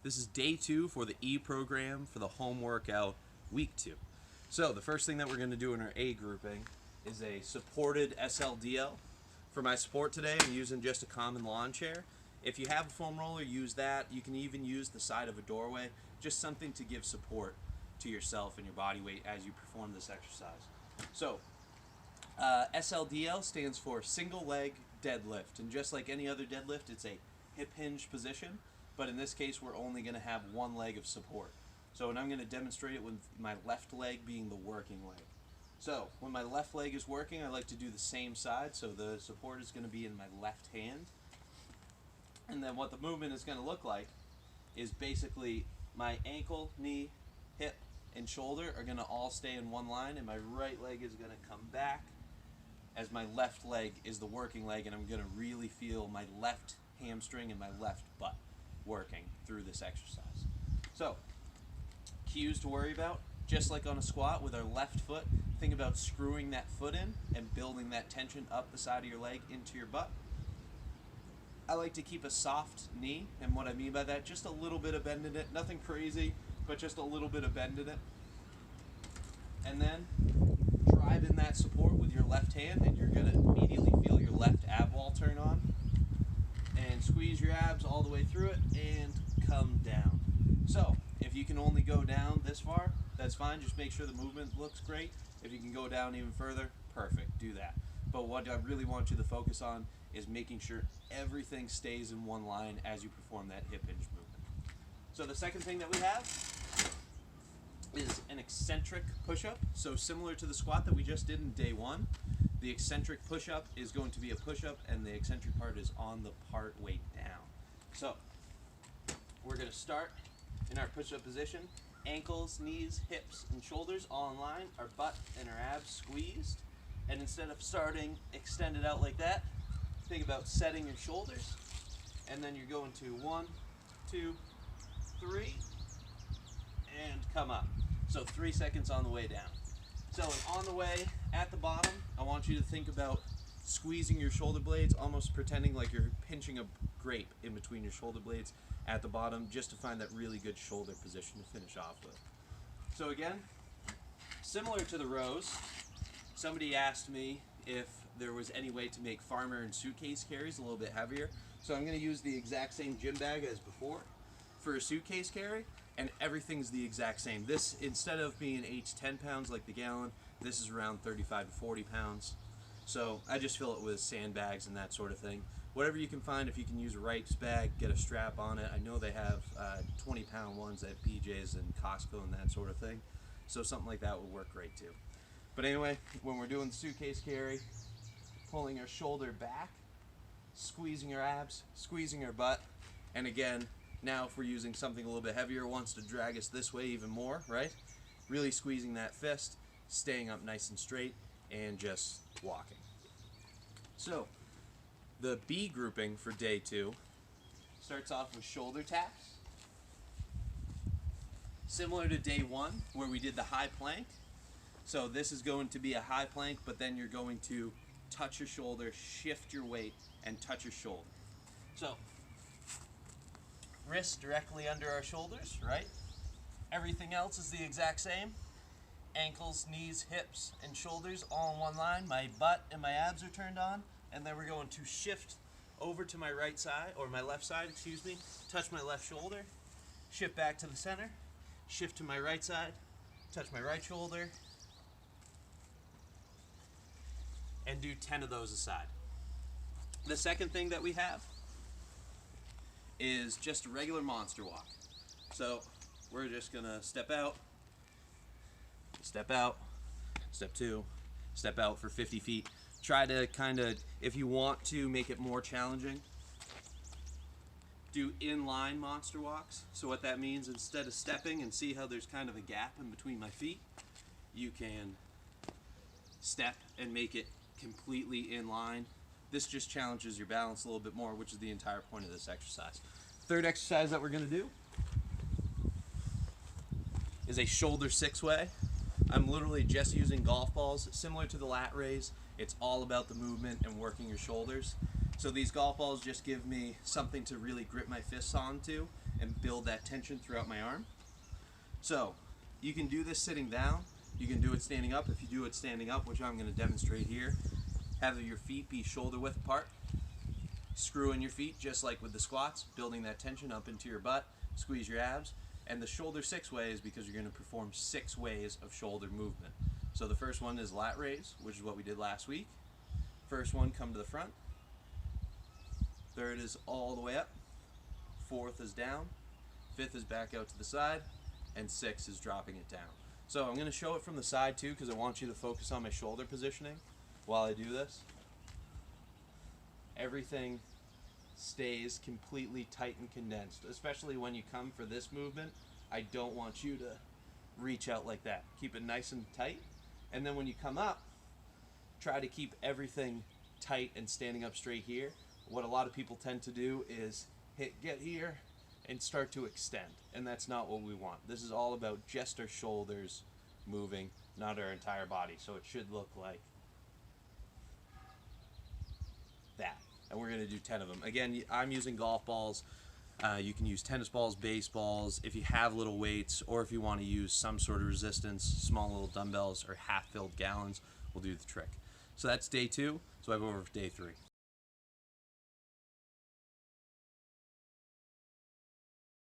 This is day 2 for the E program for the home workout week 2. So the first thing that we're going to do in our A grouping is a supported SLDL. For my support today, I'm using just a common lawn chair. If you have a foam roller, use that. You can even use the side of a doorway, just something to give support to yourself and your body weight as you perform this exercise. So SLDL stands for single leg deadlift, and just like any other deadlift, it's a hip hinge position, but in this case we're only going to have one leg of support. So, and I'm going to demonstrate it with my left leg being the working leg. So when my left leg is working, I like to do the same side, so the support is going to be in my left hand, and then what the movement is going to look like is basically my ankle, knee, hip, and shoulder are going to all stay in one line, and my right leg is going to come back as my left leg is the working leg, and I'm going to really feel my left hamstring and my left butt working through this exercise. So, cues to worry about, just like on a squat with our left foot, think about screwing that foot in and building that tension up the side of your leg into your butt. I like to keep a soft knee, and what I mean by that, just a little bit of bend in it, nothing crazy, but just a little bit of bend in it. And then drive in that support with your left hand, and you're going to immediately feel your left ab wall turn on. And squeeze your abs all the way through it and come down. So, if you can only go down this far, that's fine. Just make sure the movement looks great. If you can go down even further, perfect, do that. But what I really want you to focus on is making sure everything stays in one line as you perform that hip hinge movement. So the second thing that we have is an eccentric push-up. So similar to the squat that we just did in day 1, the eccentric push-up is going to be a push-up, and the eccentric part is on the part way down. So we're going to start in our push-up position. Ankles, knees, hips, and shoulders all in line. Our butt and our abs squeezed. And instead of starting extended out like that, think about setting your shoulders. And then you're going to 1, 2, 3, and come up. So 3 seconds on the way down. So on the way at the bottom, I want you to think about squeezing your shoulder blades, almost pretending like you're pinching a grape in between your shoulder blades at the bottom, just to find that really good shoulder position to finish off with. So again, similar to the rows, somebody asked me if there was any way to make farmer and suitcase carries a little bit heavier. So I'm going to use the exact same gym bag as before for a suitcase carry, and everything's the exact same. This, instead of being 8 to 10 pounds like the gallon, this is around 35 to 40 pounds. So I just fill it with sandbags and that sort of thing. Whatever you can find, if you can use a Wright's bag, get a strap on it. I know they have 20-pound ones at BJ's and Costco and that sort of thing. So something like that would work great too. But anyway, when we're doing the suitcase carry, pulling our shoulder back, squeezing our abs, squeezing our butt, and again, now if we're using something a little bit heavier, wants to drag us this way even more, right? Really squeezing that fist, staying up nice and straight, and just walking. So, the B grouping for day 2 starts off with shoulder taps. Similar to day 1, where we did the high plank. So this is going to be a high plank, but then you're going to touch your shoulder, shift your weight, and touch your shoulder. So, wrists directly under our shoulders, right? Everything else is the exact same. Ankles, knees, hips, and shoulders all in one line. My butt and my abs are turned on, and then we're going to shift over to my right side, or my left side, excuse me, touch my left shoulder, shift back to the center, shift to my right side, touch my right shoulder, and do 10 of those aside. The second thing that we have is just a regular monster walk. So we're just gonna step out, step 2, step out for 50 feet. Try to kind of, if you want to make it more challenging, do inline monster walks. So what that means, instead of stepping, and see how there's kind of a gap in between my feet, you can step and make it completely in line. This just challenges your balance a little bit more, which is the entire point of this exercise. Third exercise that we're going to do is a shoulder 6-way. I'm literally just using golf balls, similar to the lat raise. It's all about the movement and working your shoulders. So these golf balls just give me something to really grip my fists onto, and build that tension throughout my arm. So you can do this sitting down, you can do it standing up. If you do it standing up, which I'm going to demonstrate here, have your feet be shoulder width apart. Screw in your feet just like with the squats, building that tension up into your butt, squeeze your abs. And the shoulder 6 ways because you're going to perform 6 ways of shoulder movement. So the first one is lat raise, which is what we did last week. First one, come to the front. Third is all the way up. Fourth is down. Fifth is back out to the side. And 6 is dropping it down. So I'm going to show it from the side too because I want you to focus on my shoulder positioning while I do this. Everything stays completely tight and condensed, especially when you come for this movement. I don't want you to reach out like that. Keep it nice and tight, and then when you come up, try to keep everything tight and standing up straight here. What a lot of people tend to do is get here and start to extend, and that's not what we want. This is all about just our shoulders moving, not our entire body. So it should look like that. And we're going to do 10 of them. Again, I'm using golf balls. You can use tennis balls, baseballs, if you have little weights, or if you want to use some sort of resistance, small little dumbbells or half-filled gallons will do the trick. So that's day 2. So I go over for day 3.